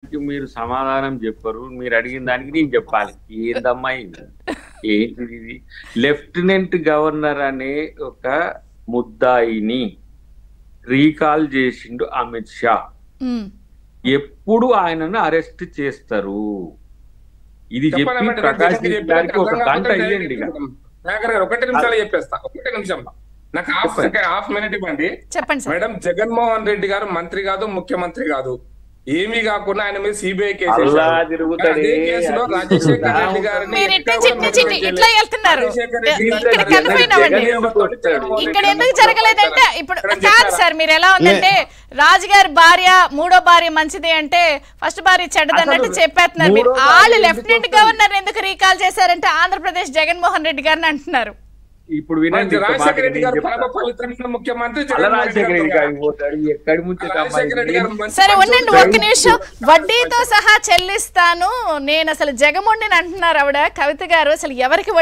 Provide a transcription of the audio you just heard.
మీరు సమాధానం చెప్పరు, మీరు అడిగిన దానికి నేను చెప్పాలి. ఏందమ్మా ఇది? ఏంటిది ఇది? లెఫ్టినెంట్ గవర్నర్ అనే ఒక ముద్దాయిని రీకాల్ చేసిండు అమిత్ షా. ఎప్పుడు ఆయనను అరెస్ట్ చేస్తారు? ఇది చెప్పి ప్రకాష్ రెడ్డి గారికి ఒక గంట ఇవ్వండి. ఒకటి నిమిషాలు చెప్పేస్తా, ఒకటి నిమిషంలో నాకు హాఫ్ మినిట్ ఇవ్వండి. చెప్పండి మేడం. జగన్మోహన్ రెడ్డి గారు మంత్రి కాదు, ముఖ్యమంత్రి కాదు, ఏమీ కాకుండా ఆయన మీద సిబిఐ కేసు కేసులో రాజశేఖర్ రెడ్డి గారిని ఇక్కడ ఎందుకు జరగలేదంటే ఇప్పుడు కాదు సార్, మీరు ఎలా ఉందంటే రాజుగారి భార్య మూడో భార్య మంచిది అంటే ఫస్ట్ భార్య చెడ్డది అన్నట్టు చెప్పేస్తున్నారు మీరు. వాళ్ళు లెఫ్టినెంట్ గవర్నర్ ఎందుకు రీకాల్ చేశారంటే ఆంధ్రప్రదేశ్ జగన్మోహన్ రెడ్డి గారిని అంటున్నారు. ఇప్పుడు వినండి, రాజశేఖర రెడ్డి గారు పవిత్రమైన ముఖ్యమంత్రి. సరే ఉండండి ఒక్క నిమిషం, వడ్డీతో సహా చెల్లిస్తాను నేను అసలు జగమొండిని అంటున్నారు ఆవిడ కవిత గారు. అసలు ఎవరికి